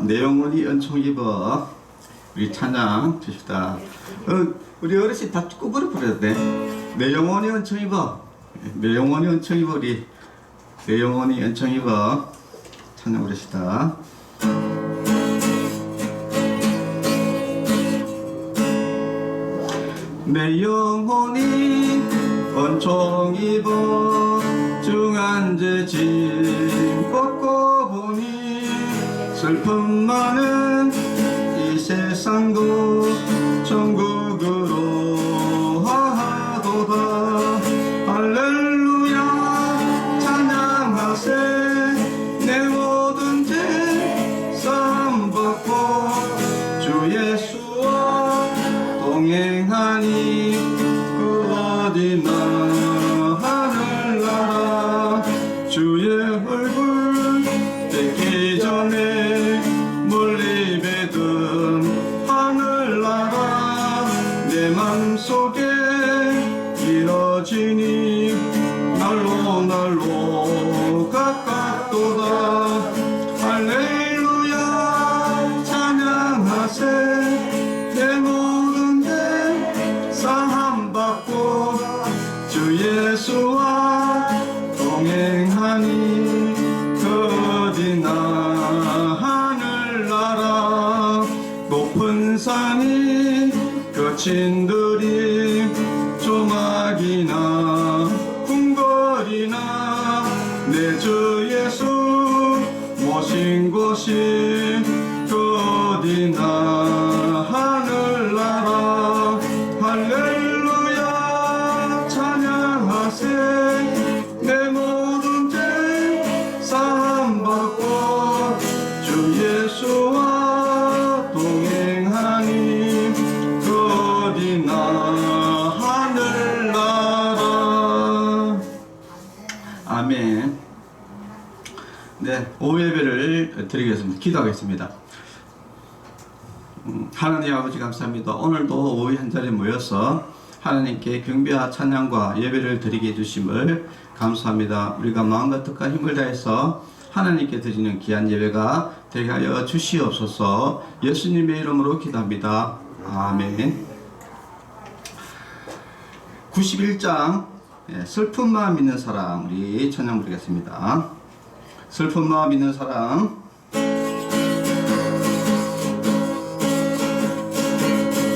내 영혼이 은총 입어. 우리 찬양 주시다. 우리 어르신 다 꾸부려 부려야 돼. 내 영혼이 은총 입어. 내 영혼이 은총 입어. 우리 내 영혼이 은총 입어. 찬양 부르시다. 내 영혼이 은총 입어 중한 죄 짐 벗고 보니 슬픔 많은 이 세상도 천국으로 하도다. 할렐루야 찬양하세. 내 모든 죄 사함 받고 주 예수와 동행하니 그 어디나 하늘나라. 주의 얼굴 뵙기 전에 멀리 뵈던 하늘나라. 내 맘속에 이뤄지니 날로 날로 가깝도다. 할렐루야 찬양하세. 내 모든 죄 사함 받고 주 예수와 동행하니 그 어디나 하늘나라. 높은 산이 거친들이 조막이나 궁궐이나 내 주 예수 모신 곳이 그 어디나 하늘나라. 할렐루야 찬양하세. 내 모든 죄 사함 받고 주 예수와 동행하니 그 어디나 하늘나라. 아멘. 네, 오예배를 드리겠습니다. 기도하겠습니다. 하나님 아버지 감사합니다. 오늘도 오후 한 자리에 모여서 하나님께 경배와 찬양과 예배를 드리게 해주심을 감사합니다. 우리가 마음과 뜻과 힘을 다해서 하나님께 드리는 귀한 예배가 되게 하여 주시옵소서. 예수님의 이름으로 기도합니다. 아멘. 91장 슬픈 마음 있는 사람, 우리 찬양 부르겠습니다. 슬픈 마음 있는 사람.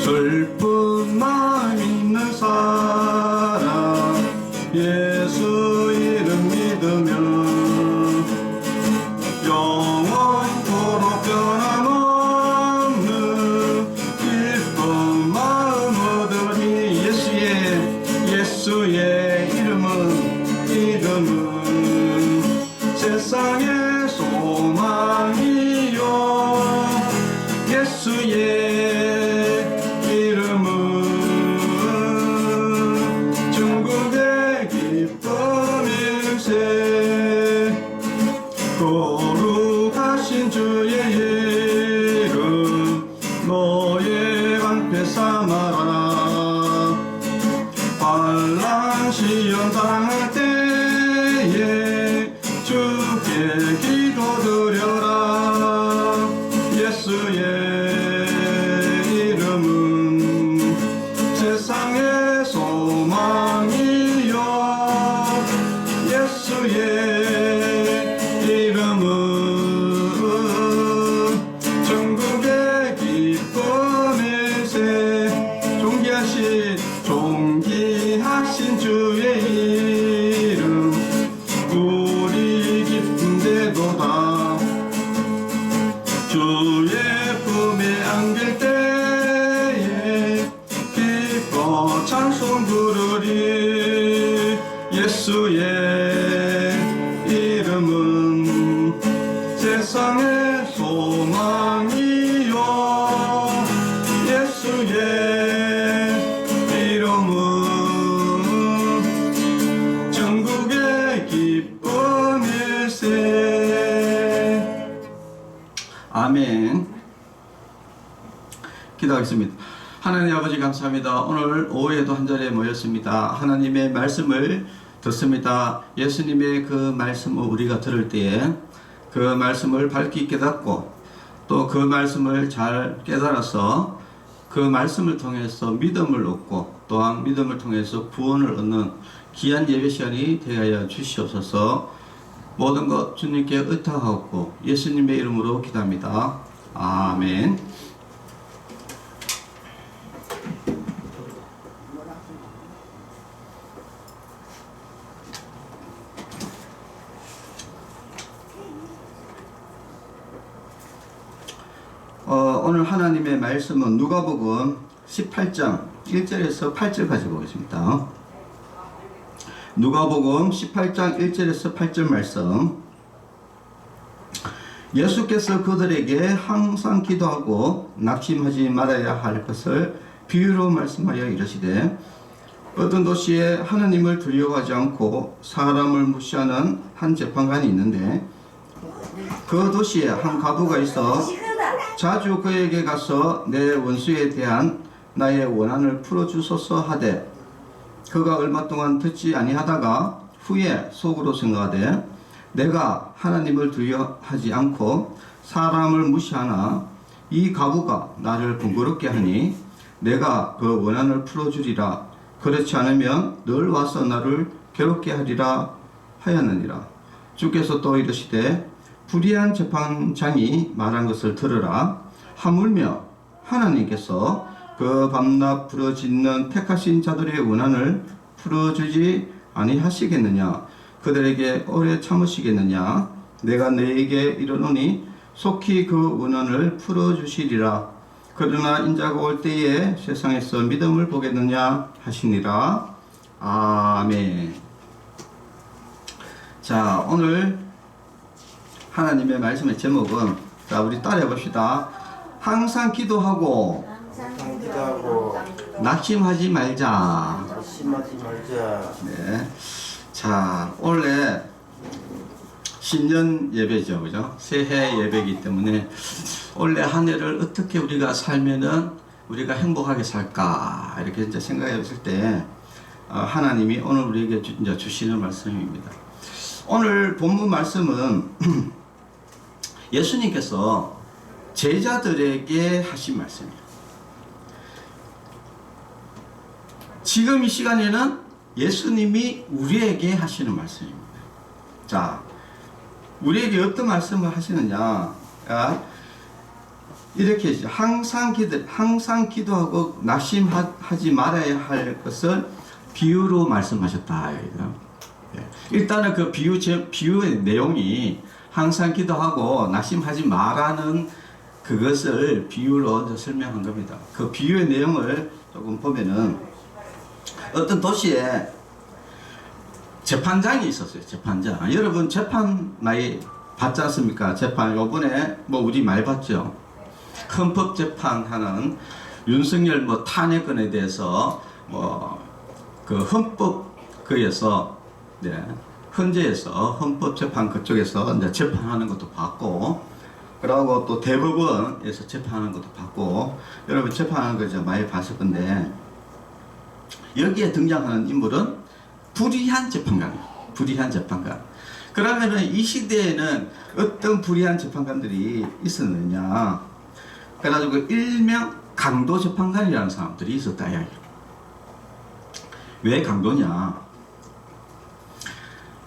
슬픈 마음 있는 사람 예수 이름 믿으면 영원토록 변함없는 기쁜 마음 얻으니. 예수의 이름은 세상의 소망이요. 예수의 이름은 천국의 기쁨일세. 거룩하신 주의 이름 너의 방패 삼아라. 환난 시험 당할 때에 주께 기도드려라. 예수의 이름은 세상의 소망이요. 예수의 이름은 천국의 기쁨일세. 존귀하신 주의 이름 우리 기쁨되도다. 주의 품에 안길 때에 기뻐 찬송 부르리. 예수의 이름은 세상의 소망이요. 예수의 이름은 천국의 기쁨일세. 아멘. 기도하겠습니다. 하나님 아버지 감사합니다. 오늘 오후에도 한자리에 모였습니다. 하나님의 말씀을 듣습니다. 예수님의 그 말씀을 우리가 들을 때에 그 말씀을 밝히 깨닫고 또 그 말씀을 잘 깨달아서 그 말씀을 통해서 믿음을 얻고 또한 믿음을 통해서 구원을 얻는 귀한 예배 시간이 되어 주시옵소서. 모든 것 주님께 의탁하고 예수님의 이름으로 기도합니다. 아멘. 오늘 하나님의 말씀은 누가복음 18장 1절에서 8절까지 보겠습니다. 누가복음 18장 1절에서 8절 말씀. 예수께서 그들에게 항상 기도하고 낙심하지 말아야 할 것을 비유로 말씀하여 이르시되, 어떤 도시에 하나님을 두려워하지 않고 사람을 무시하는 한 재판관이 있는데, 그 도시에 한 과부가 있어 자주 그에게 가서 내 원수에 대한 나의 원한을 풀어주소서 하되, 그가 얼마 동안 듣지 아니하다가 후에 속으로 생각하되, 내가 하나님을 두려워하지 않고 사람을 무시하나 이 과부가 나를 번거롭게 하니 내가 그 원한을 풀어주리라. 그렇지 않으면 늘 와서 나를 괴롭게 하리라 하였느니라. 주께서 또 이르시되, 불의한 재판장이 말한 것을 들으라. 하물며 하나님께서 그 밤낮 부르짖는 택하신 자들의 원한을 풀어주지 아니하시겠느냐? 그들에게 오래 참으시겠느냐? 내가 너에게 이르노니 속히 그 원한을 풀어주시리라. 그러나 인자가 올 때에 세상에서 믿음을 보겠느냐 하시니라. 아멘. 자, 오늘 하나님의 말씀의 제목은, 자, 우리 따라해 봅시다. 항상 기도하고 낙심하지 말자. 네. 자, 원래 신년 예배죠, 그죠? 새해 예배이기 때문에 원래 한 해를 어떻게 우리가 살면은 우리가 행복하게 살까 이렇게 이제 생각해 봤을 때 하나님이 오늘 우리에게 이제 주시는 말씀입니다. 오늘 본문 말씀은 예수님께서 제자들에게 하신 말씀이에요. 지금 이 시간에는 예수님이 우리에게 하시는 말씀입니다. 자, 우리에게 어떤 말씀을 하시느냐? 이렇게 항상 기도하고 낙심하지 말아야 할 것을 비유로 말씀하셨다. 일단은 그 비유의 내용이 항상 기도하고 낙심하지 말라는 그것을 비유로 설명한 겁니다. 그 비유의 내용을 조금 보면은, 어떤 도시에 재판장이 있었어요. 재판장. 여러분 재판 많이 봤지 않습니까? 재판 요번에 뭐 우리 많이 봤죠. 헌법 재판하는 윤석열 뭐 탄핵건에 대해서 뭐 그 헌법에서 헌재에서 헌법재판 그쪽에서 이제 재판하는 것도 봤고, 그러고 또 대법원에서 재판하는 것도 봤고, 여러분 재판하는 거 이제 많이 봤을 건데, 여기에 등장하는 인물은 불의한 재판관이에요. 불의한 재판관. 그러면은 이 시대에는 어떤 불의한 재판관들이 있었느냐? 그래가지고 일명 강도 재판관이라는 사람들이 있었다 이야기예요. 왜 강도냐?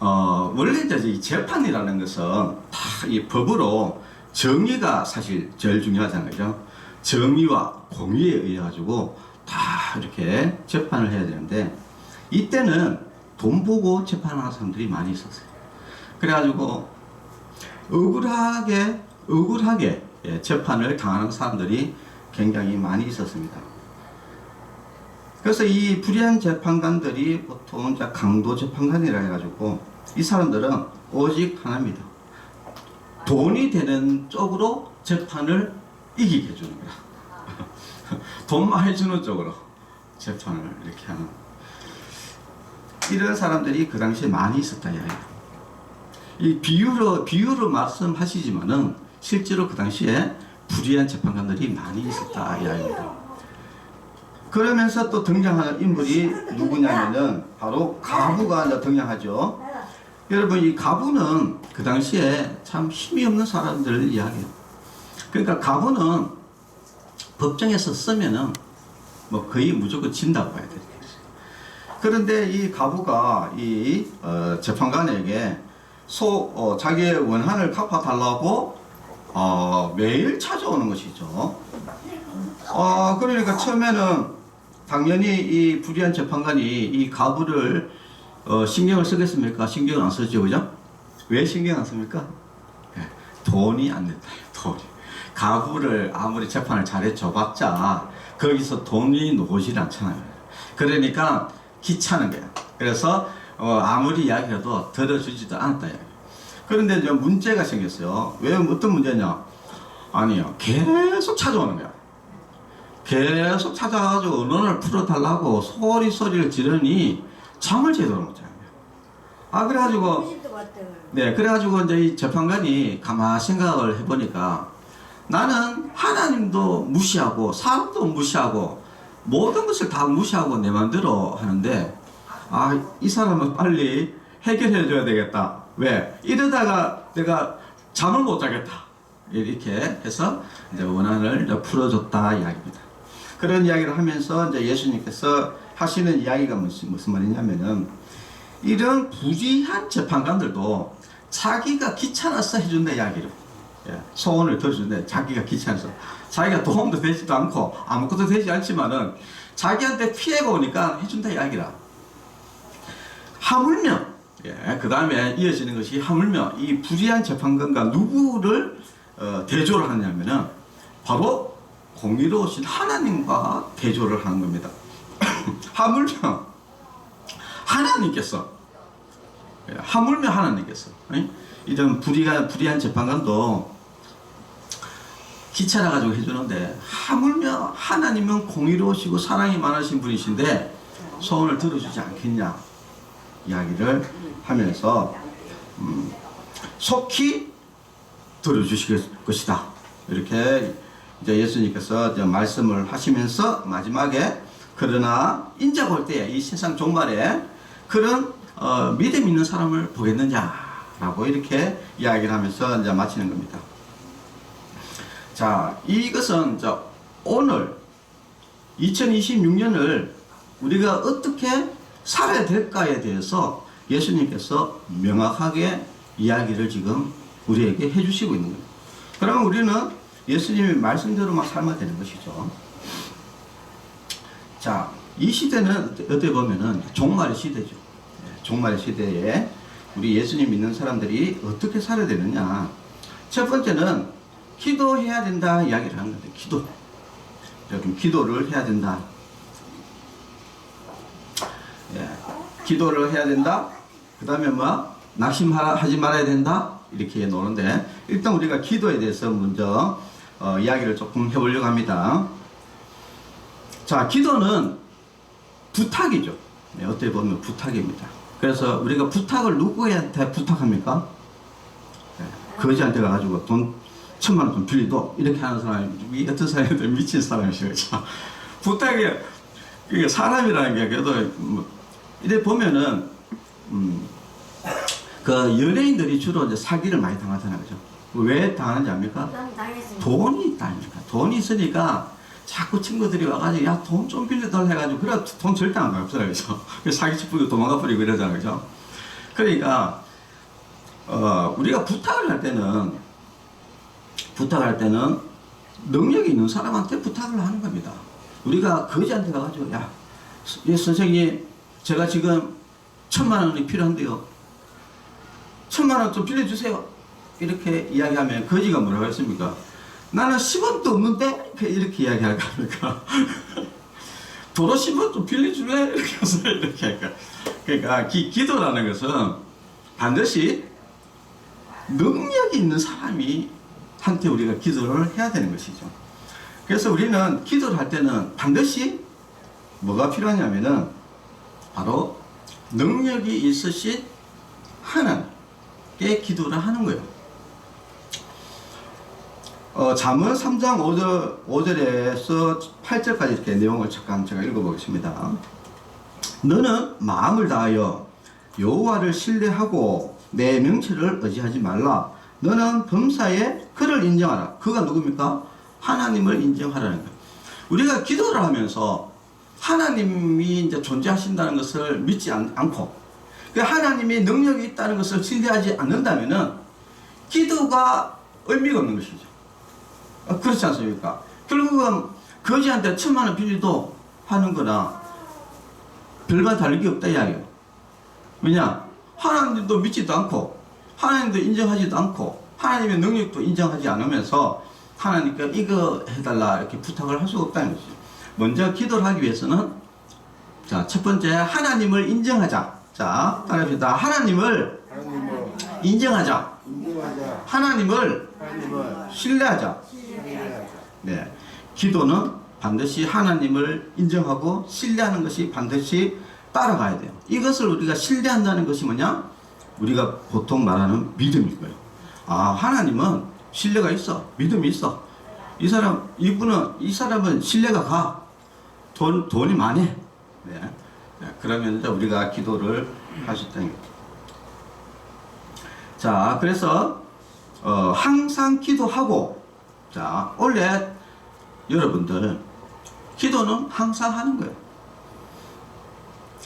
원래 이제 이 재판이라는 것은 다 이 법으로 정의가 사실 제일 중요하잖아요. 정의와 공의에 의해 가지고 다 이렇게 재판을 해야 되는데, 이때는 돈 보고 재판하는 사람들이 많이 있었어요. 그래가지고 억울하게 재판을 당하는 사람들이 굉장히 많이 있었습니다. 그래서 이 불의한 재판관들이 보통 이제 강도 재판관이라 해가지고, 이 사람들은 오직 하나입니다. 돈이 되는 쪽으로 재판을 이기게 해주는 거야. 돈 많이 주는 쪽으로 재판을 이렇게 하는, 이런 사람들이 그 당시에 많이 있었다 이야기예요. 이 비유로 말씀하시지만은 실제로 그 당시에 불의한 재판관들이 많이 있었다 이야기입니다. 그러면서 또 등장하는 인물이 누구냐면은 바로 과부가 이제 등장하죠. 여러분, 이 과부는 그 당시에 참 힘이 없는 사람들을 이야기해요. 그러니까 가부는 법정에서 쓰면은 뭐 거의 무조건 진다고 봐야 되겠어요. 그런데 이 가부가 이 재판관에게 자기의 원한을 갚아달라고 매일 찾아오는 것이죠. 그러니까 처음에는 당연히 이 불의한 재판관이 이 가부를 신경을 쓰겠습니까? 신경을 안 쓰죠, 그죠? 왜 신경 안 씁니까? 돈이 안 된다. 돈이. 가부를 아무리 재판을 잘해줘봤자 거기서 돈이 나오질 않잖아요. 그러니까 귀찮은 거야. 그래서 아무리 이야기해도 들어주지도 않았다. 그런데 이제 문제가 생겼어요. 왜 어떤 문제냐? 아니요, 계속 찾아오는 거야. 계속 찾아가지고 언론을 풀어달라고 소리를 지르니 잠을 제대로 못 자요. 그래가지고 그래가지고 이제 이 재판관이 가만히 생각을 해보니까 나는 하나님도 무시하고 사람도 무시하고 모든 것을 다 무시하고 내 맘대로 하는데 이 사람은 빨리 해결해 줘야 되겠다. 왜? 이러다가 내가 잠을 못 자겠다. 이렇게 해서 이제 원한을 풀어줬다 이야기입니다. 그런 이야기를 하면서 이제 예수님께서 하시는 이야기가 무슨 말이냐면은 이런 부지한 재판관들도 자기가 귀찮아서 해준다 이야기를. 소원을 들어주는데 자기가 귀찮아서 자기가 도움도 되지도 않고 아무것도 되지 않지만은 자기한테 피해가 오니까 해준다 이야기라. 하물며 그 다음에 이어지는 것이 하물며 이 불의한 재판관과 누구를 대조를 하냐면은 바로 공의로우신 하나님과 대조를 하는 겁니다. 하물며 하나님께서 이런 불의한 재판관도 귀찮아가지고 해주는데 하물며 하나님은 공의로우시고 사랑이 많으신 분이신데 소원을 들어주지 않겠냐 이야기를 하면서 속히 들어주실 것이다. 이렇게 이제 예수님께서 이제 말씀을 하시면서 마지막에 그러나 인자가 올 때 이 세상 종말에 그런 믿음 있는 사람을 보겠느냐라고 이렇게 이야기를 하면서 이제 마치는 겁니다. 자, 이것은 이제 오늘 2026년을 우리가 어떻게 살아야 될까에 대해서 예수님께서 명확하게 이야기를 지금 우리에게 해주시고 있는 거예요. 그러면 우리는 예수님의 말씀대로만 살면 되는 것이죠. 자, 이 시대는 어떻게 보면은 종말의 시대죠. 종말의 시대에 우리 예수님 믿는 사람들이 어떻게 살아야 되느냐. 첫 번째는 기도해야 된다 이야기를 하는 건데, 기도를 해야 된다. 기도를 해야 된다. 그 다음에 낙심하지 말아야 된다. 이렇게 노는데, 일단 우리가 기도에 대해서 먼저 이야기를 조금 해보려고 합니다. 자, 기도는 부탁이죠. 어떻게 보면 부탁입니다. 그래서 우리가 부탁을 누구한테 부탁합니까? 거지한테 가가지고 돈 1,000만 원 좀 빌리도 이렇게 하는 사람이 어떤 사람들 미친 사람이죠. 부탁이 사람이라는 게 그래도 이래 보면은 그 연예인들이 주로 이제 사기를 많이 당하잖아요, 그죠? 왜 당하는지 압니까? 돈이 있다니까. 돈이 있으니까 자꾸 친구들이 와가지고 야, 돈 좀 빌려달라 해가지고 그래 돈 절대 안 갚잖아요, 그죠? 사기 치고 도망가 버리고 이러잖아요, 그죠? 그러니까 우리가 부탁을 할 때는 능력이 있는 사람한테 부탁을 하는 겁니다. 우리가 거지한테 가가지고 야, 예, 선생님 제가 지금 1,000만 원이 필요한데요. 1,000만 원 좀 빌려주세요. 이렇게 이야기하면 거지가 뭐라고 했습니까? 나는 10원도 없는데 이렇게 이야기할 겁니까? 도로 10원 좀 빌려줄래? 이렇게 해서 이렇게 할까? 그러니까 기도라는 것은 반드시 능력이 있는 사람이 한테 우리가 기도를 해야 되는 것이죠. 그래서 우리는 기도를 할 때는 반드시 뭐가 필요하냐면은 바로 능력이 있으신 하나님께 기도를 하는 거예요. 잠언 3장 5절에서 8절까지 이렇게 내용을 잠깐 제가 읽어보겠습니다. 너는 마음을 다하여 여호와를 신뢰하고 내 명체를 의지하지 말라. 너는 범사에 그를 인정하라. 그가 누굽니까? 하나님을 인정하라는 거예요. 우리가 기도를 하면서 하나님이 이제 존재하신다는 것을 믿지 않고 그 하나님의 능력이 있다는 것을 신뢰하지 않는다면은 기도가 의미가 없는 것이죠. 그렇지 않습니까? 결국은 거지한테 1,000만 원 빌리도 하는 거나 별반 다를 게 없다 이야기예요. 왜냐? 하나님도 믿지도 않고 하나님도 인정하지도 않고 하나님의 능력도 인정하지 않으면서 하나님께 이거 해달라 이렇게 부탁을 할 수가 없다는 것이죠. 먼저 기도를 하기 위해서는 자, 첫 번째 하나님을 인정하자. 자, 따라합시다. 하나님을 인정하자. 하나님을 신뢰하자. 네, 기도는 반드시 하나님을 인정하고 신뢰하는 것이 반드시 따라가야 돼요. 이것을 우리가 신뢰한다는 것이 뭐냐? 우리가 보통 말하는 믿음일 거예요. 아, 하나님은 신뢰가 있어. 믿음이 있어. 이 사람은 신뢰가 가. 돈이 많이. 네. 네, 그러면 이제 우리가 기도를 할 수 있다는 거죠. 자, 그래서 항상 기도하고, 자, 원래 여러분들 기도는 항상 하는 거예요.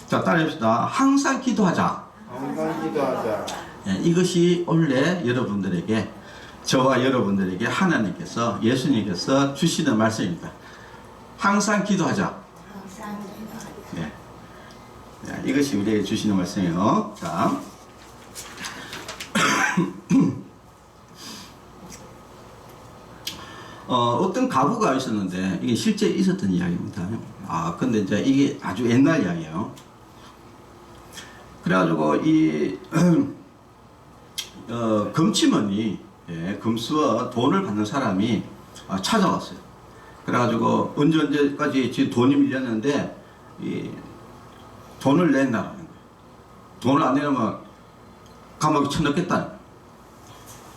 자, 따라합시다. 항상 기도하자. 항상 기도하자. 네, 이것이 원래 여러분들에게, 저와 여러분들에게 하나님께서, 예수님께서 주시는 말씀입니다. 항상 기도하자. 네. 네, 이것이 우리에게 주시는 말씀이에요. 자. 어떤 가부가 있었는데, 이게 실제 있었던 이야기입니다. 아, 근데 이제 이게 아주 옛날 이야기예요. 그래가지고, 금치머니, 예, 금수와 돈을 받는 사람이 찾아왔어요. 그래가지고, 언제까지 돈이 밀렸는데, 돈을 낸다라는 거예요. 돈을 안 내려면 감옥에 쳐넣겠다는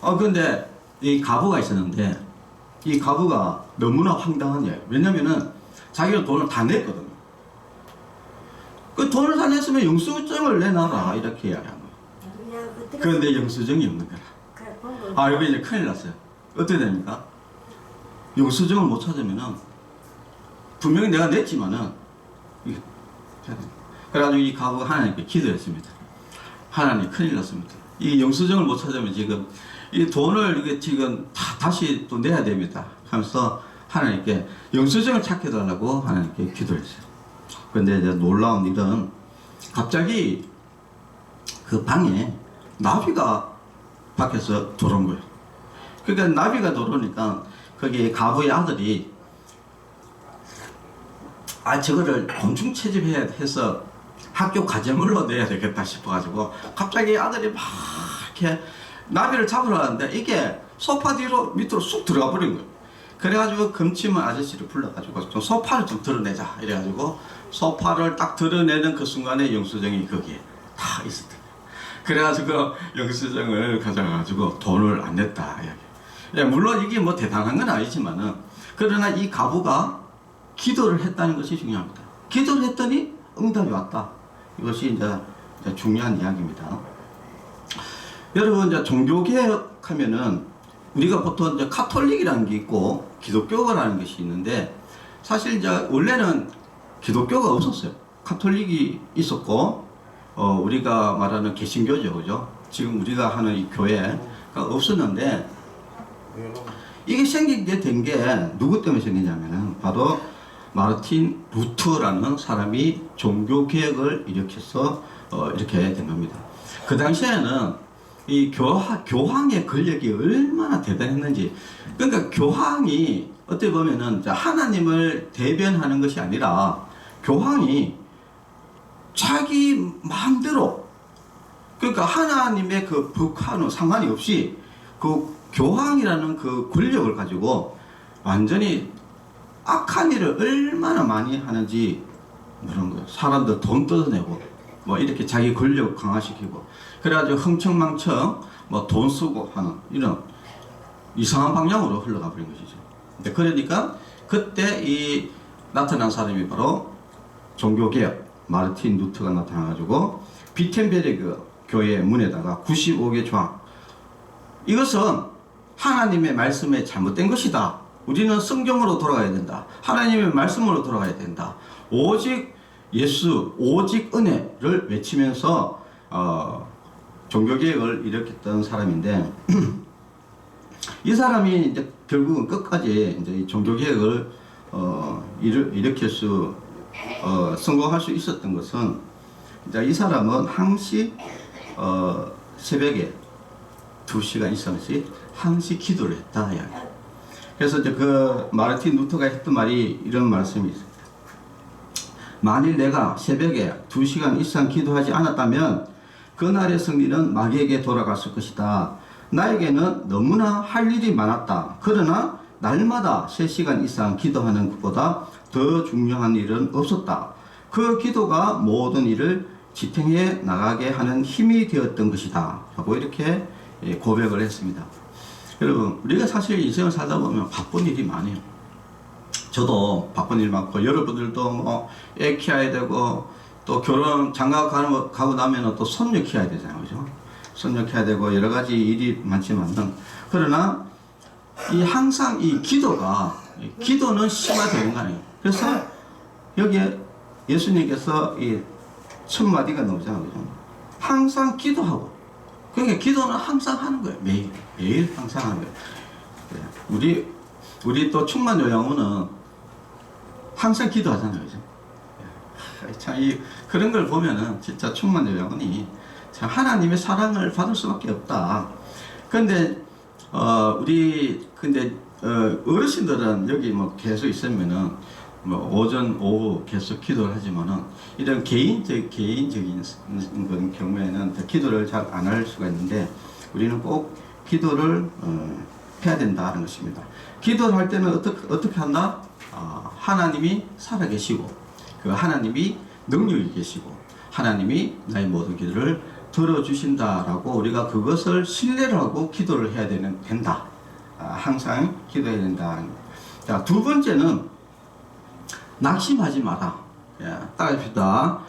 거예요. 근데 이 가부가 있었는데, 이 가부가 너무나 황당한 이야기예요. 왜냐면은 자기가 돈을 다 냈거든요. 그 돈을 다 냈으면 영수증을 내놔라 이렇게 이야기한 거예요. 그런데 영수증이 없는 거야. 아, 여기 이제 큰일 났어요. 어떻게 됩니까? 영수증을 못 찾으면은 분명히 내가 냈지만은 그래가지고 이 가부가 하나님께 기도했습니다. 하나님, 큰일 났습니다. 이 영수증을 못 찾으면 지금 이 돈을 이게 지금 다시 또 내야 됩니다. 하면서 하나님께 영수증을 찾게 해달라고 하나님께 기도했어요. 그런데 이제 놀라운 일은 갑자기 그 방에 나비가 밖에서 들어온 거예요. 그러니까 나비가 들어오니까 거기 가부의 아들이 저거를 곤충 채집해야 해서 학교 과제물로 내야 되겠다 싶어가지고 갑자기 아들이 막 이렇게 나비를 잡으러 가는데 이게 소파 뒤로 밑으로 쑥 들어가 버린 거예요. 그래가지고 금치문 아저씨를 불러가지고 좀 소파를 좀 드러내자 이래가지고 소파를 딱 드러내는 그 순간에 영수증이 거기에 다 있었던 거예요. 그래가지고 영수증을 가져가가지고 돈을 안 냈다 이야기. 예, 물론 이게 뭐 대단한 건 아니지만은 그러나 이 가부가 기도를 했다는 것이 중요합니다. 기도를 했더니 응답이 왔다. 이것이 이제 중요한 이야기입니다. 여러분, 이제 종교개혁하면은 우리가 보통 이제 카톨릭이라는 게 있고 기독교라는 것이 있는데 사실 이제 원래는 기독교가 없었어요. 카톨릭이 있었고 우리가 말하는 개신교죠, 그죠? 지금 우리가 하는 이 교회가 없었는데 이게 생기게 된 게 누구 때문에 생기냐면은 바로 마르틴 루터라는 사람이 종교개혁을 일으켜서 이렇게 된 겁니다. 그 당시에는 이 교황의 권력이 얼마나 대단했는지, 그러니까 교황이 어떻게 보면은 하나님을 대변하는 것이 아니라 교황이 자기 마음대로, 그러니까 하나님의 그 법과는 상관이 없이 그 교황이라는 그 권력을 가지고 완전히 악한 일을 얼마나 많이 하는지 그런 거예요. 사람들 돈 뜯어내고 뭐 이렇게 자기 권력 강화시키고 그래가지고 흥청망청 뭐 돈 쓰고 하는 이런 이상한 방향으로 흘러가 버린 것이죠. 근데 그러니까 그때 이 나타난 사람이 바로 종교개혁 마르틴 루터가 나타나가지고 비텐베르그 교회 문에다가 95개 조항 이것은 하나님의 말씀에 잘못된 것이다. 우리는 성경으로 돌아가야 된다. 하나님의 말씀으로 돌아가야 된다. 오직 예수, 오직 은혜를 외치면서 종교개혁을 일으켰던 사람인데 이 사람이 이제 결국은 끝까지 이제 이 종교개혁을 일으킬 수 성공할 수 있었던 것은 이제 이 사람은 항시 새벽에 2시간 이상씩 항시 기도를 했다 이야기. 그래서 이제 그 마르틴 루터가 했던 말이 이런 말씀이 있습니다. 만일 내가 새벽에 2시간 이상 기도하지 않았다면 그날의 승리는 마귀에게 돌아갔을 것이다. 나에게는 너무나 할 일이 많았다. 그러나 날마다 3시간 이상 기도하는 것보다 더 중요한 일은 없었다. 그 기도가 모든 일을 지탱해 나가게 하는 힘이 되었던 것이다. 하고 이렇게 고백을 했습니다. 여러분, 우리가 사실 인생을 살다 보면 바쁜 일이 많아요. 저도 바쁜 일 많고, 여러분들도 뭐 애 키워야 되고, 또 결혼 장가 가고 나면 또 손녀 키워야 되잖아요. 그죠? 손녀 키워야 되고, 여러 가지 일이 많지만은, 그러나 항상 이 기도는 심화되는 거 아니에요. 그래서 여기에 예수님께서 이 첫 마디가 나오잖아요. 그죠? 항상 기도하고. 그러니까 기도는 항상 하는 거예요. 매일 항상 하는 거예요. 우리 또 충만 요양원은 항상 기도하잖아요. 그죠? 참, 그런 걸 보면은 진짜 충만 요양원이 참 하나님의 사랑을 받을 수밖에 없다. 근데, 어르신들은 여기 뭐 계속 있으면은 뭐 오전, 오후 계속 기도를 하지만은 이런 개인적인 경우에는 기도를 잘 안 할 수가 있는데 우리는 꼭 기도를 해야 된다는 것입니다. 기도를 할 때는 어떻게 한다? 하나님이 살아계시고 그 하나님이 능력이 계시고 하나님이 나의 모든 기도를 들어주신다라고 우리가 그것을 신뢰를 하고 기도를 해야 된다. 항상 기도해야 된다. 자, 두 번째는 낙심하지 마라. 예, 따라합시다.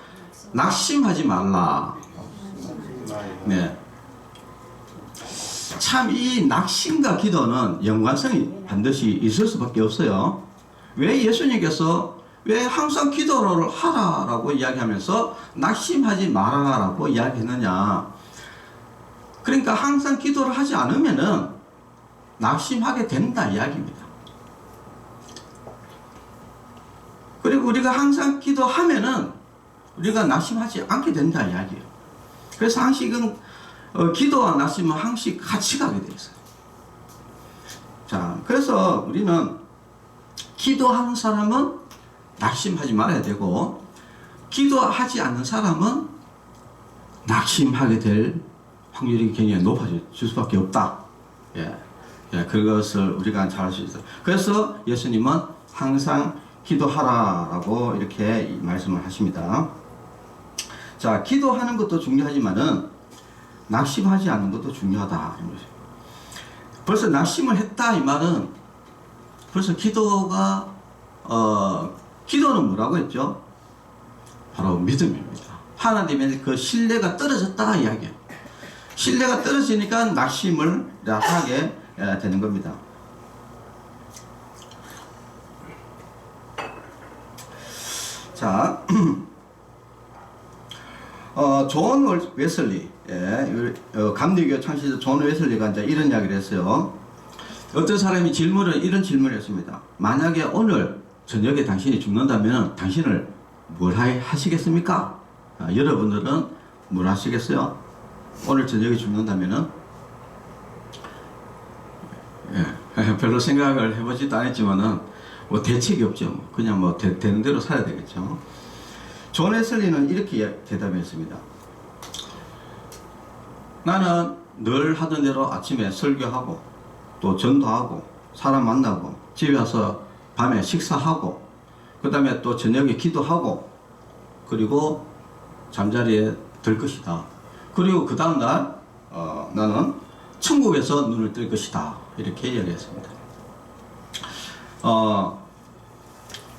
낙심하지 말라. 네. 참 이 낙심과 기도는 연관성이 반드시 있을 수밖에 없어요. 왜 예수님께서 왜 항상 기도를 하라라고 이야기하면서 낙심하지 말아라고 이야기했느냐. 그러니까 항상 기도를 하지 않으면은 낙심하게 된다 이야기입니다. 그리고 우리가 항상 기도하면은 우리가 낙심하지 않게 된다 이야기예요. 그래서 항상 기도와 낙심은 항상 같이 가게 돼 있어요. 자, 그래서 우리는 기도하는 사람은 낙심하지 말아야 되고 기도하지 않는 사람은 낙심하게 될 확률이 굉장히 높아질 수밖에 없다. 그것을 우리가 잘 알 수 있어요. 그래서 예수님은 항상 기도하라라고 이렇게 말씀을 하십니다. 자, 기도하는 것도 중요하지만은 낙심하지 않는 것도 중요하다. 벌써 낙심을 했다 이 말은 벌써 기도는 뭐라고 했죠? 바로 믿음입니다. 하나님의 그 신뢰가 떨어졌다 이야기예요. 신뢰가 떨어지니까 낙심을 하게 되는 겁니다. 자, 존 웨슬리, 감리교 창시자 존 웨슬리가 이제 이런 이야기를 했어요. 어떤 사람이 이런 질문을 했습니다. 만약에 오늘 저녁에 당신이 죽는다면 당신을 뭘 하시겠습니까? 여러분들은 뭘 하시겠어요? 오늘 저녁에 죽는다면은 별로 생각을 해보지도 않았지만은 뭐 대책이 없죠. 그냥 뭐 되는 대로 살아야 되겠죠. 존 웨슬리는 이렇게 대답했습니다. 나는 늘 하던 대로 아침에 설교하고 또 전도하고 사람 만나고 집에 와서 밤에 식사하고 그 다음에 또 저녁에 기도하고 그리고 잠자리에 들 것이다. 그리고 그 다음날 나는 천국에서 눈을 뜰 것이다. 이렇게 이야기했습니다.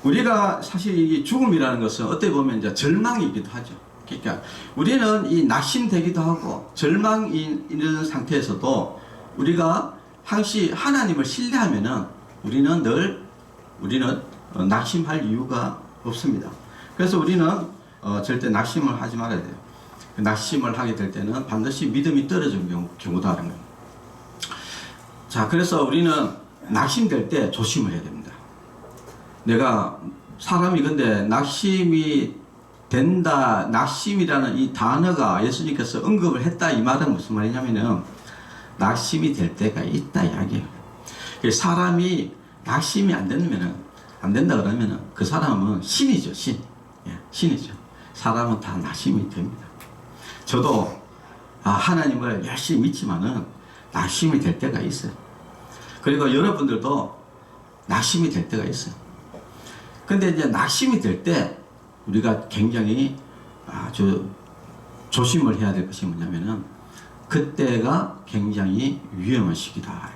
우리가 사실 이 죽음이라는 것은 어떻게 보면 이제 절망이기도 하죠. 그러니까 우리는 이 낙심되기도 하고 절망이 있는 상태에서도 우리가 항시 하나님을 신뢰하면은 우리는 낙심할 이유가 없습니다. 그래서 우리는 절대 낙심을 하지 말아야 돼요. 낙심을 하게 될 때는 반드시 믿음이 떨어지는 경우다라는 거예요. 자, 그래서 우리는 낙심될 때 조심을 해야 됩니다. 내가 사람이 근데 낙심이 된다, 낙심이라는 이 단어가 예수님께서 언급을 했다 이 말은 무슨 말이냐면은 낙심이 될 때가 있다 이야기예요. 사람이 낙심이 안 된다 그러면은 그 사람은 신이죠, 신. 예, 신이죠. 사람은 다 낙심이 됩니다. 저도 하나님을 열심히 믿지만은 낙심이 될 때가 있어요. 그리고 여러분들도 낙심이 될 때가 있어요. 근데 이제 낙심이 될 때 우리가 굉장히 아주 조심을 해야 될 것이 뭐냐면은 그때가 굉장히 위험한 시기다.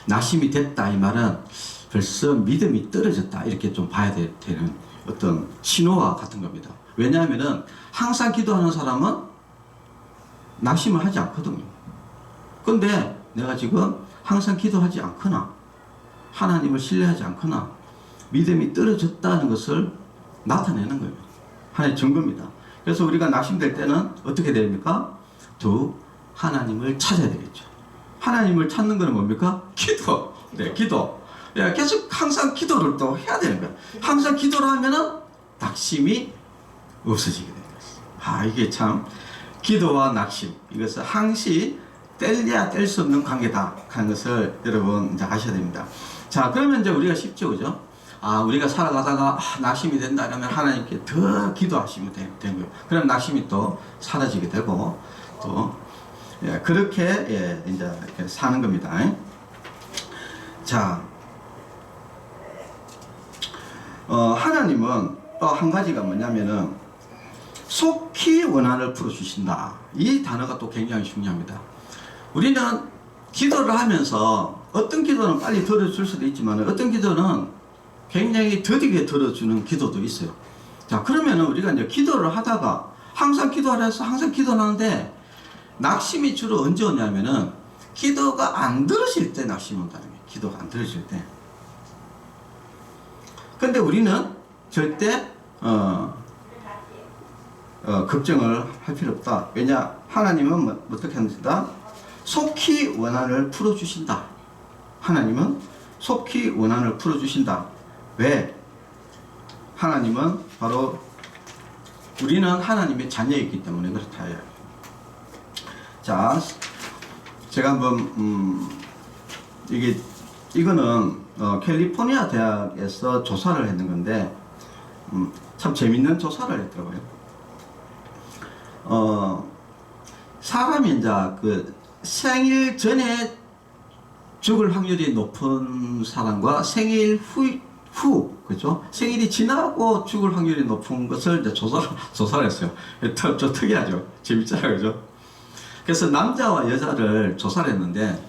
낙심이 됐다 이 말은 벌써 믿음이 떨어졌다 이렇게 좀 봐야 되는 어떤 신호와 같은 겁니다. 왜냐하면은 항상 기도하는 사람은 낙심을 하지 않거든요. 근데 내가 지금 항상 기도하지 않거나 하나님을 신뢰하지 않거나 믿음이 떨어졌다는 것을 나타내는 거예요. 하나의 증거입니다. 그래서 우리가 낙심될 때는 어떻게 됩니까? 하나님을 찾아야 되겠죠. 하나님을 찾는 것은 뭡니까? 기도. 네, 기도. 계속 항상 기도를 또 해야 되는 거예요. 항상 기도를 하면은 낙심이 없어지게 되는 것이죠. 이게 참 기도와 낙심 이것은 항시 뗄래야 뗄 수 없는 관계다 하는 것을 여러분 이제 아셔야 됩니다. 자, 그러면 이제 우리가 쉽죠, 그죠? 우리가 살아가다가 낙심이 된다 그러면 하나님께 더 기도하시면 되는 거예요. 그럼 낙심이 또 사라지게 되고 또 그렇게 이제 이렇게 사는 겁니다. 자, 하나님은 또 한 가지가 뭐냐면은 속히 원한을 풀어주신다. 이 단어가 또 굉장히 중요합니다. 우리는 기도를 하면서 어떤 기도는 빨리 들어줄 수도 있지만 어떤 기도는 굉장히 더디게 들어주는 기도도 있어요. 자, 그러면은 우리가 이제 기도를 하다가 항상 기도하라 해서 항상 기도를 하는데 낙심이 주로 언제 오냐면은 기도가 안 들어질 때 낙심이 온다는 거예요. 기도가 안 들어질 때. 근데 우리는 절대 걱정을 할 필요 없다. 왜냐? 하나님은 어떻게 합니다? 속히 원한을 풀어주신다. 하나님은 속히 원한을 풀어주신다. 왜? 하나님은 바로 우리는 하나님의 자녀이기 때문에 그렇다. 자, 제가 한번 이거는 캘리포니아 대학에서 조사를 했는 건데 참 재밌는 조사를 했더라고요. 사람이 이제 그 생일 전에 죽을 확률이 높은 사람과 생일 후, 그죠? 생일이 지나고 죽을 확률이 높은 것을 이제 조사를 했어요. 좀 특이하죠? 재밌잖아요, 그죠? 그래서 남자와 여자를 조사를 했는데,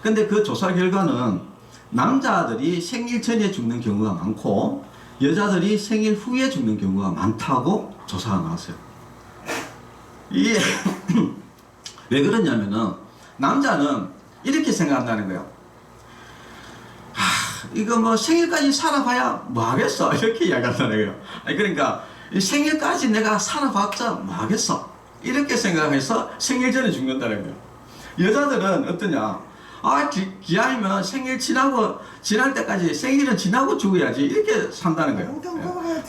근데 그 조사 결과는 남자들이 생일 전에 죽는 경우가 많고, 여자들이 생일 후에 죽는 경우가 많다고 조사가 나왔어요. 이게 왜 그러냐면은, 남자는 이렇게 생각한다는 거예요. 이거 뭐 생일까지 살아봐야 뭐 하겠어 이렇게 이야기한다는 거예요. 그러니까 생일까지 내가 살아봤자 뭐 하겠어 이렇게 생각해서 생일 전에 죽는다는 거예요. 여자들은 어떠냐? 기아이면 생일 지날 때까지 생일은 지나고 죽어야지 이렇게 산다는 거예요.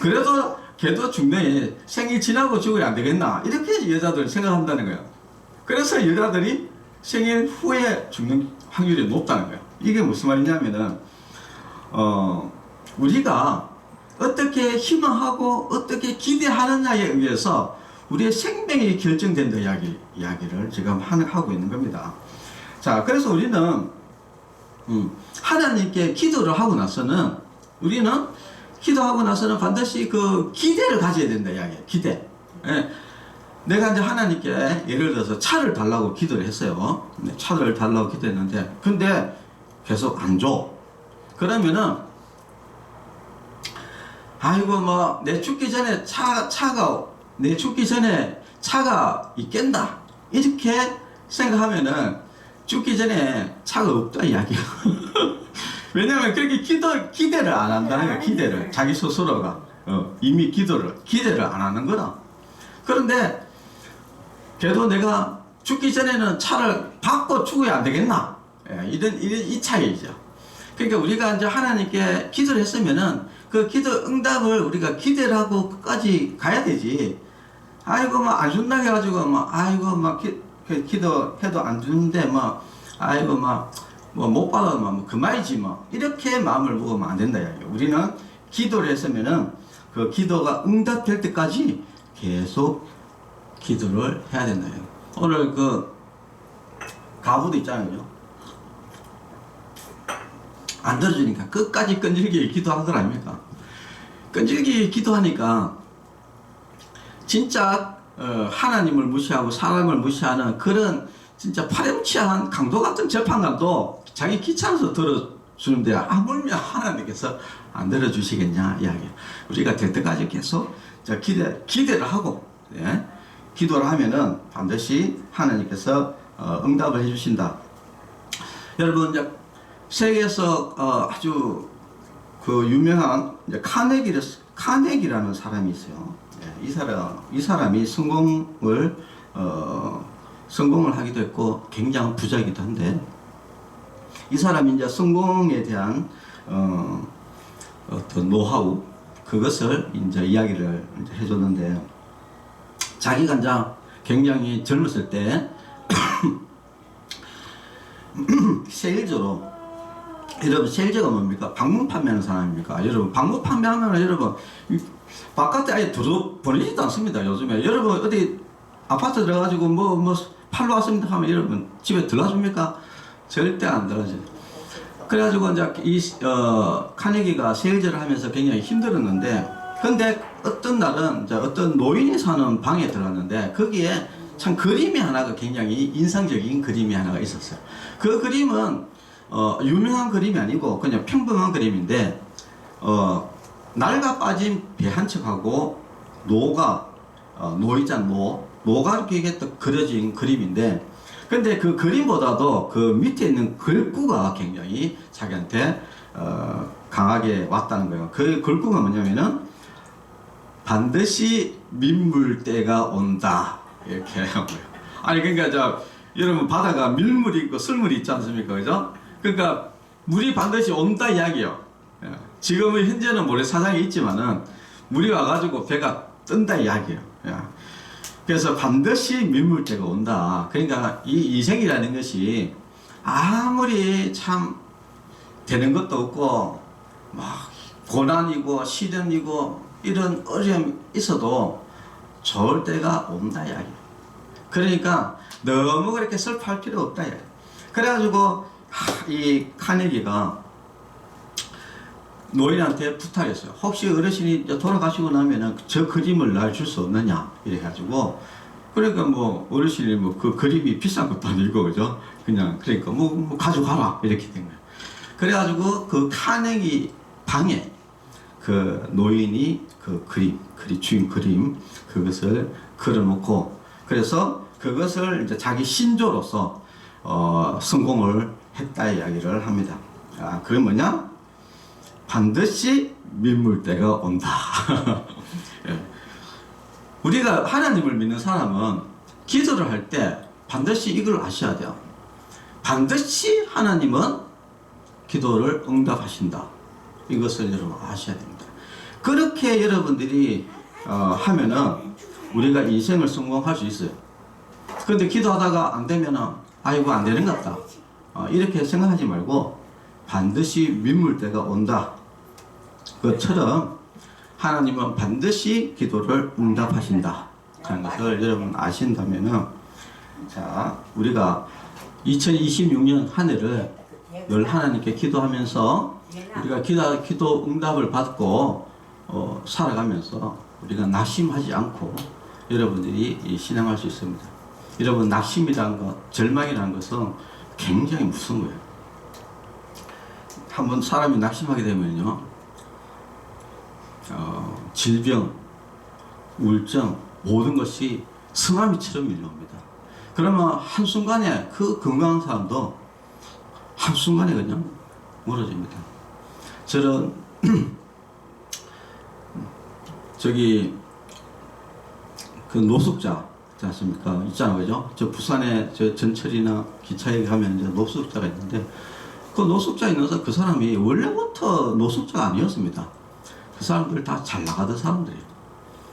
그래도 걔도 죽네, 생일 지나고 죽어야 안 되겠나 이렇게 여자들 생각한다는 거예요. 그래서 여자들이 생일 후에 죽는 확률이 높다는 거예요. 이게 무슨 말이냐면은 우리가 어떻게 희망하고 어떻게 기대하느냐에 의해서 우리의 생명이 결정된다 이야기를 지금 하고 있는 겁니다. 자, 그래서 우리는 하나님께 기도를 하고 나서는 반드시 그 기대를 가져야 된다 이야기예요. 기대. 내가 이제 하나님께 예를 들어서 차를 달라고 기도를 했어요. 차를 달라고 기도했는데 근데 계속 안 줘. 그러면은 뭐 내 죽기 전에 차가 있겠다 이렇게 생각하면은 죽기 전에 차가 없다 이야기야. 왜냐하면 그렇게 기대를 안 한다는 거야. 기대를 자기 스스로가 이미 기대를 안 하는 거다. 그런데 그래도 내가 죽기 전에는 차를 받고 죽어야 안 되겠나? 이런 이 차이죠. 그러니까 우리가 이제 하나님께 기도를 했으면은 그 기도 응답을 우리가 기대를 하고 끝까지 가야 되지. 아이고 막 안 준다 해가지고 막 아이고 막 기도해도 안 주는데 막 아이고 막 뭐 못 받아도 그만이지 뭐 이렇게 마음을 먹으면 안 된다 이야기야. 우리는 기도를 했으면은 그 기도가 응답될 때까지 계속 기도를 해야 된다. 오늘 그 가부도 있잖아요. 안 들어주니까 끝까지 끈질기게 기도한 거 아닙니까? 끈질기게 기도하니까 진짜 하나님을 무시하고 사람을 무시하는 그런 진짜 파렴치한 강도 같은 재판관도 자기 귀찮아서 들어주는데 아물며 하나님께서 안 들어주시겠냐 이야기예요. 우리가 될 때까지 계속 기대를 하고 기도를 하면은 반드시 하나님께서 응답을 해주신다. 여러분 이제 세계에서 아주 그 유명한 카네기라는 사람이 있어요. 이 사람이 성공을 하기도 했고 굉장한 부자이기도 한데 이 사람이 이제 성공에 대한 어떤 노하우 그것을 이제 이야기를 이제 해줬는데 자기가 이제 굉장히 젊었을 때 세일즈로 여러분 세일즈가 뭡니까? 방문 판매하는 사람입니까? 여러분 방문 판매하면 여러분 바깥에 아예 들어보내지도 않습니다. 요즘에 여러분 어디 아파트 들어가지고 뭐 팔러 왔습니다 하면 여러분 집에 들어줍니까? 절대 안 들어가죠. 그래가지고 이제 이 카네기가 세일즈를 하면서 굉장히 힘들었는데 근데 어떤 날은 이제 어떤 노인이 사는 방에 들어갔는데 거기에 참 그림이 하나가 굉장히 인상적인 그림이 하나가 있었어요. 그 그림은 유명한 그림이 아니고 그냥 평범한 그림인데 낡아 빠진 배 한 척하고 노가 이렇게 그려진 그림인데 근데 그 그림보다도 그 밑에 있는 글구가 굉장히 자기한테 강하게 왔다는 거예요. 그 글구가 뭐냐면은 반드시 민물 때가 온다 이렇게 하고요. 아니 그러니까 여러분 바다가 밀물이 있고 sul물이 있지 않습니까? 그죠? 그러니까 물이 반드시 온다 이야기예요. 지금은 현재는 모래사장이 있지만은 물이 와가지고 배가 뜬다 이야기예요. 그래서 반드시 민물 때가 온다. 그러니까 이 인생이라는 것이 아무리 참 되는 것도 없고 막 고난이고 시련이고 이런 어려움이 있어도 좋을 때가 온다 이야기예요. 그러니까 너무 그렇게 슬퍼할 필요 없다 이야기예요. 그래가지고 이 카네기가 노인한테 부탁했어요. 혹시 어르신이 돌아가시고 나면은 저 그림을 날 줄 수 없느냐 이래가지고 그러니까 뭐 어르신이 뭐 그 그림이 비싼 것도 아니고 그죠? 그냥 그러니까 뭐 가져가라 이렇게 된 거예요. 그래가지고 그 카네기 방에 그 노인이 그 주인 그림 그것을 그려놓고 그래서 그것을 이제 자기 신조로서 성공을 했다 이야기를 합니다. 그게 뭐냐? 반드시 민물 때가 온다. 예. 우리가 하나님을 믿는 사람은 기도를 할 때 반드시 이걸 아셔야 돼요. 반드시 하나님은 기도를 응답하신다. 이것을 여러분 아셔야 됩니다. 그렇게 여러분들이 하면은 우리가 인생을 성공할 수 있어요. 그런데 기도하다가 안 되면은 아이고 안 되는 것 같다. 이렇게 생각하지 말고 반드시 민물 때가 온다. 그처럼 하나님은 반드시 기도를 응답하신다 하는 것을 여러분 아신다면은 자 우리가 2026년 한 해를 늘 하나님께 기도하면서 우리가 기도 응답을 받고 살아가면서 우리가 낙심하지 않고 여러분들이 신앙할 수 있습니다. 여러분 낙심이라는 것, 절망이라는 것은 굉장히 무서운 거예요. 한번 사람이 낙심하게 되면요 질병, 우울증 모든 것이 쓰나미처럼 밀려옵니다. 그러면 한순간에 그 건강한 사람도 한순간에 그냥 멀어집니다. 저는 저기 그 노숙자 있지 않습니까? 있잖아요, 그죠? 저 부산에 저 전철이나 기차에 가면 이제 노숙자가 있는데 그 노숙자에 있는 그 사람이 원래부터 노숙자가 아니었습니다. 그 사람들 다 잘 나가던 사람들이에요.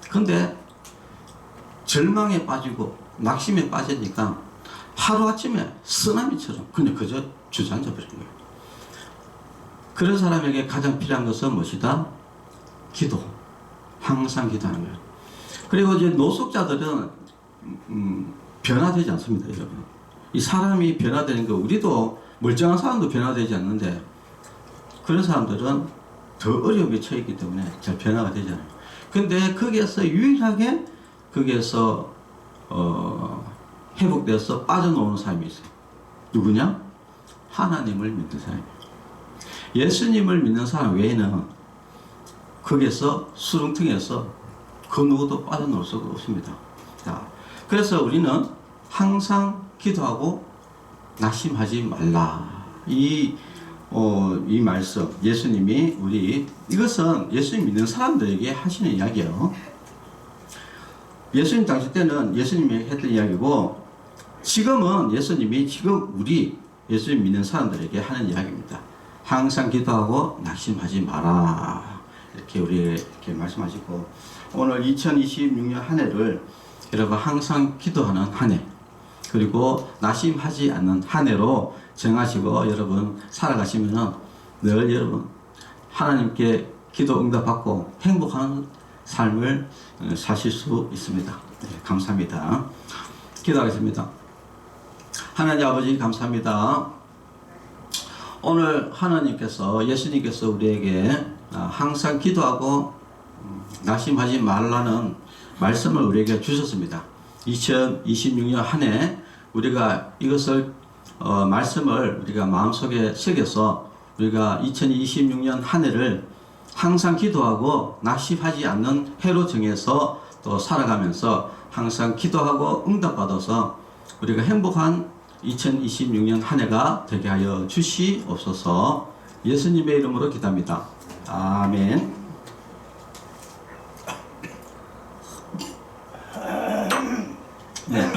근데 절망에 빠지고 낙심에 빠지니까 하루아침에 쓰나미처럼 그냥 그저 주저앉아 버린 거예요. 그런 사람에게 가장 필요한 것은 무엇이다? 기도. 항상 기도하는 거예요. 그리고 이제 노숙자들은 변화되지 않습니다, 여러분. 이 사람이 변화되는 거, 우리도 멀쩡한 사람도 변화되지 않는데 그런 사람들은 더 어려움에 처했기 때문에 잘 변화가 되지 않아요. 근데 거기에서 유일하게 거기에서 회복돼서 빠져나오는 사람이 있어요. 누구냐? 하나님을 믿는 사람이에요. 예수님을 믿는 사람 외에는 거기에서 수렁텅이에서 그 누구도 빠져나올 수가 없습니다. 자, 그래서 우리는 항상 기도하고 낙심하지 말라. 이 말씀, 예수님이 이것은 예수님 믿는 사람들에게 하시는 이야기예요. 예수님 당시 때는 예수님이 했던 이야기고, 지금은 예수님이 예수님 믿는 사람들에게 하는 이야기입니다. 항상 기도하고 낙심하지 마라. 이렇게 우리에게 말씀하시고, 오늘 2026년 한 해를 여러분 항상 기도하는 한 해, 그리고 낙심하지 않는 한 해로 정하시고 여러분 살아가시면은 늘 여러분 하나님께 기도 응답받고 행복한 삶을 사실 수 있습니다. 네, 감사합니다. 기도하겠습니다. 하나님 아버지 감사합니다. 오늘 하나님께서 예수님께서 우리에게 항상 기도하고 낙심하지 말라는 말씀을 우리에게 주셨습니다. 2026년 한 해 우리가 이것을 말씀을 우리가 마음속에 새겨서 우리가 2026년 한 해를 항상 기도하고 낙심하지 않는 해로 정해서 또 살아가면서 항상 기도하고 응답받아서 우리가 행복한 2026년 한 해가 되게 하여 주시옵소서. 예수님의 이름으로 기도합니다. 아멘. 네.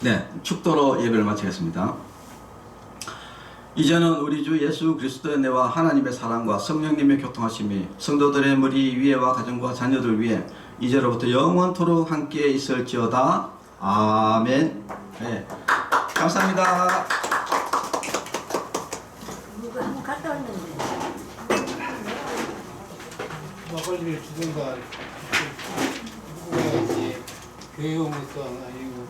네, 축도로 예배를 마치겠습니다. 이제는 우리 주 예수 그리스도의 은혜와 하나님의 사랑과 성령님의 교통하심이 성도들의 머리 위에와 가정과 자녀들 위에 이제로부터 영원토록 함께 있을지어다. 아멘. 네, 감사합니다. 누가 한번 갔다 왔는데 막걸리를 주든가 누구가 있지 교회 오면서 아니고